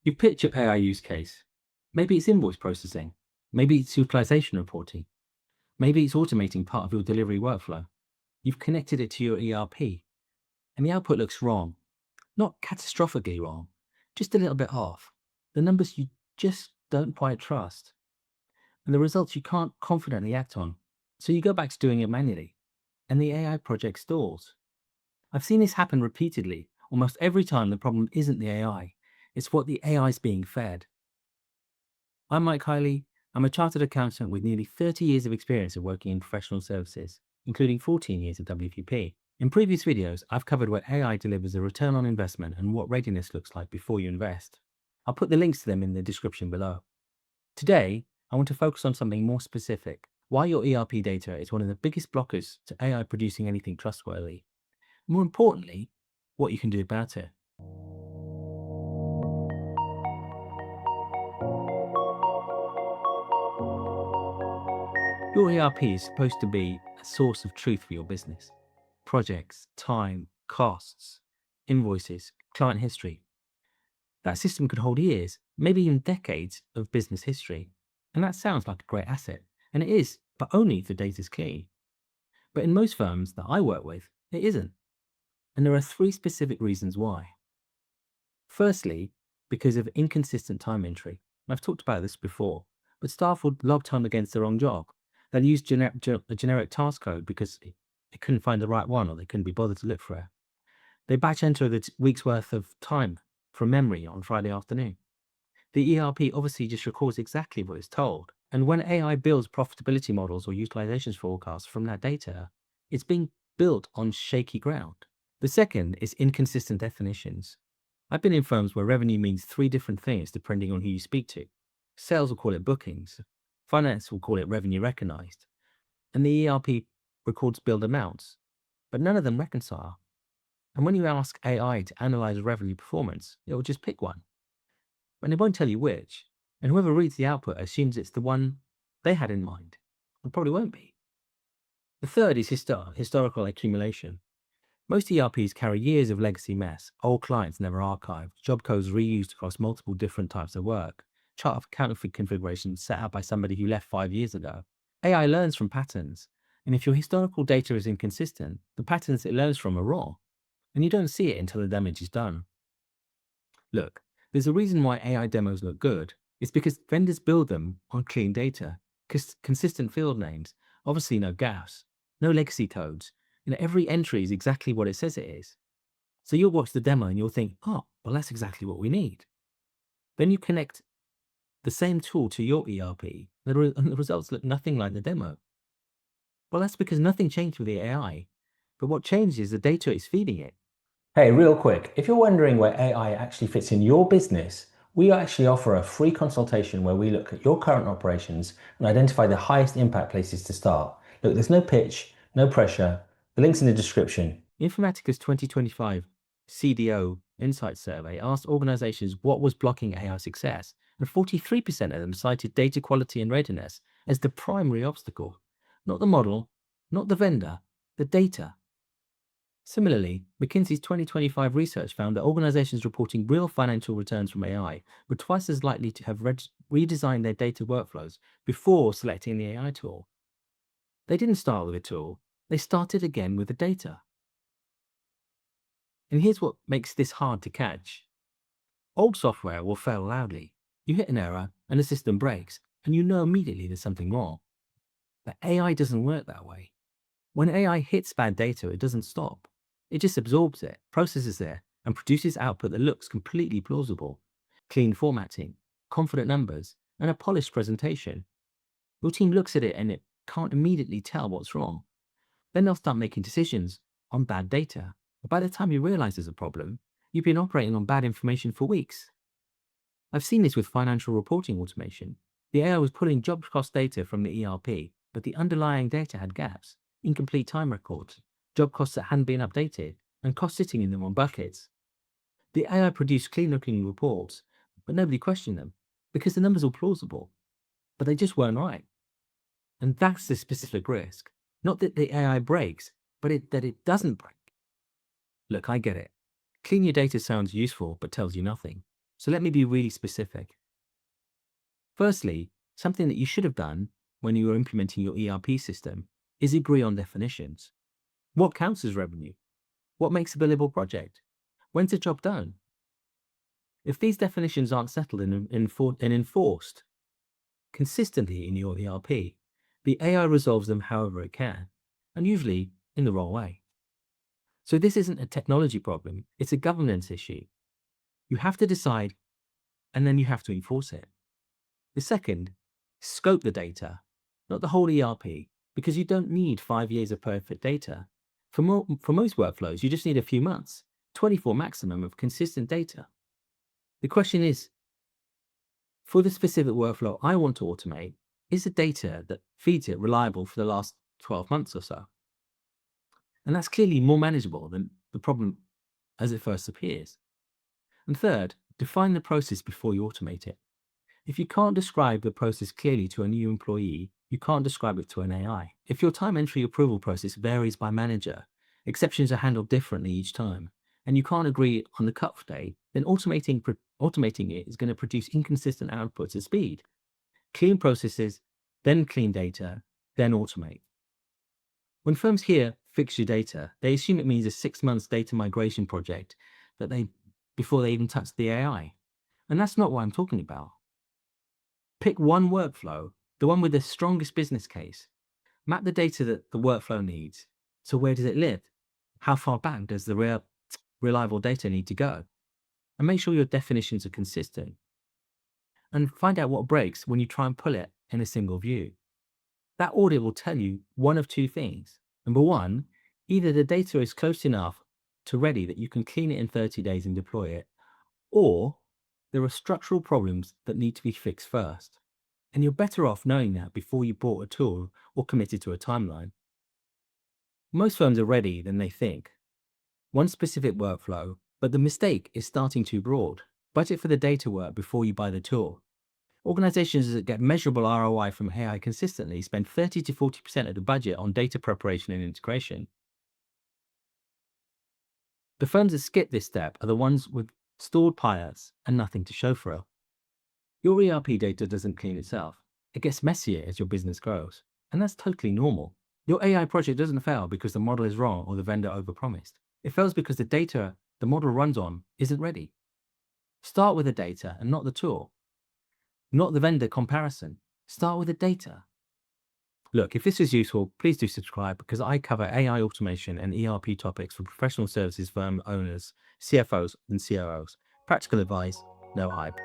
You pitch your AI use case. Maybe it's invoice processing. Maybe it's utilization reporting. Maybe it's automating part of your delivery workflow. You've connected it to your ERP, and the output looks wrong. Not catastrophically wrong, just a little bit off. The numbers you just don't quite trust, and the results you can't confidently act on. So you go back to doing it manually, and the AI project stalls. I've seen this happen repeatedly. Almost every time the problem isn't the AI, it's what the AI is being fed. I'm Mike Hiley. I'm a chartered accountant with nearly 30 years of experience of working in professional services, including 14 years of WPP. In previous videos, I've covered where AI delivers a return on investment and what readiness looks like before you invest. I'll put the links to them in the description below. Today, I want to focus on something more specific: why your ERP data is one of the biggest blockers to AI producing anything trustworthy. More importantly, what you can do about it. Your ERP is supposed to be a source of truth for your business. Projects, time, costs, invoices, client history. That system could hold years, maybe even decades of business history. And that sounds like a great asset. And it is, but only if the data is clean. But in most firms that I work with, it isn't. And there are three specific reasons why. Firstly, because of inconsistent time entry. I've talked about this before, but staff would log time against the wrong job. They'll use a generic task code because they couldn't find the right one or they couldn't be bothered to look for it. They batch enter the week's worth of time from memory on Friday afternoon. The ERP obviously just records exactly what it's told. And when AI builds profitability models or utilization forecasts from that data, it's being built on shaky ground. The second is inconsistent definitions. I've been in firms where revenue means three different things depending on who you speak to. Sales will call it bookings, finance will call it revenue recognized, and the ERP records billed amounts, but none of them reconcile. And when you ask AI to analyze revenue performance, it will just pick one. And it won't tell you which, and whoever reads the output assumes it's the one they had in mind. It probably won't be. The third is historical accumulation. Most ERPs carry years of legacy mess, old clients never archived, job codes reused across multiple different types of work, chart of counterfeit configurations set out by somebody who left 5 years ago. AI learns from patterns, and if your historical data is inconsistent, the patterns it learns from are wrong, and you don't see it until the damage is done. Look, there's a reason why AI demos look good. It's because vendors build them on clean data, consistent field names, obviously no gaps, no legacy codes. Every entry is exactly what it says it is. So you'll watch the demo and you'll think, oh, well, that's exactly what we need. Then you connect the same tool to your ERP, and the results look nothing like the demo. Well, that's because nothing changed with the AI, but what changed is the data it's feeding it. Hey, real quick, if you're wondering where AI actually fits in your business, we actually offer a free consultation where we look at your current operations and identify the highest impact places to start. Look, there's no pitch, no pressure. The link's in the description. Informatica's 2025 CDO Insight Survey asked organizations what was blocking AI success, and 43% of them cited data quality and readiness as the primary obstacle. Not the model, not the vendor, the data. Similarly, McKinsey's 2025 research found that organizations reporting real financial returns from AI were twice as likely to have redesigned their data workflows before selecting the AI tool. They didn't start with a tool, they started again with the data. And here's what makes this hard to catch. Old software will fail loudly. You hit an error and the system breaks, and you know immediately there's something wrong. But AI doesn't work that way. When AI hits bad data, it doesn't stop. It just absorbs it, processes it, and produces output that looks completely plausible. Clean formatting, confident numbers, and a polished presentation. Your team looks at it and it can't immediately tell what's wrong. Then they'll start making decisions on bad data. But by the time you realize there's a problem, you've been operating on bad information for weeks. I've seen this with financial reporting automation. The AI was pulling job cost data from the ERP, but the underlying data had gaps, incomplete time records, job costs that hadn't been updated, and costs sitting in the wrong buckets. The AI produced clean-looking reports, but nobody questioned them, because the numbers were plausible, but they just weren't right. And that's the specific risk. Not that the AI breaks, but that it doesn't break. Look, I get it. Clean your data sounds useful, but tells you nothing. So let me be really specific. Firstly, something that you should have done when you were implementing your ERP system is agree on definitions. What counts as revenue? What makes a billable project? When's a job done? If these definitions aren't settled and enforced consistently in your ERP, the AI resolves them however it can, and usually in the wrong way. So this isn't a technology problem, it's a governance issue. You have to decide and then you have to enforce it. The second, scope the data, not the whole ERP, because you don't need 5 years of perfect data. For most workflows, you just need a few months, 24 maximum of consistent data. The question is, for the specific workflow I want to automate, is the data that feeds it reliable for the last 12 months or so? And that's clearly more manageable than the problem as it first appears. And third, define the process before you automate it. If you can't describe the process clearly to a new employee, you can't describe it to an AI. If your time entry approval process varies by manager, exceptions are handled differently each time, and you can't agree on the cut-off date, then automating it is going to produce inconsistent outputs at speed. Clean processes, then clean data, then automate. When firms hear fix your data, they assume it means a 6 months data migration project before they even touch the AI. And that's not what I'm talking about. Pick one workflow, the one with the strongest business case. Map the data that the workflow needs. So where does it live? How far back does the reliable data need to go? And make sure your definitions are consistent. And find out what breaks when you try and pull it in a single view. That audit will tell you one of two things. Number one, either the data is close enough to ready that you can clean it in 30 days and deploy it, or there are structural problems that need to be fixed first. And you're better off knowing that before you bought a tool or committed to a timeline. Most firms are ready than they think. One specific workflow, but the mistake is starting too broad. Budget for the data work before you buy the tool. Organizations that get measurable ROI from AI consistently spend 30 to 40% of the budget on data preparation and integration. The firms that skip this step are the ones with stored pilots and nothing to show for it. Your ERP data doesn't clean itself. It gets messier as your business grows, and that's totally normal. Your AI project doesn't fail because the model is wrong or the vendor overpromised. It fails because the data the model runs on isn't ready. Start with the data and not the tool. Not the vendor comparison. Start with the data. Look, if this is useful, please do subscribe because I cover AI automation and ERP topics for professional services firm owners, CFOs, and COOs. Practical advice, no hype.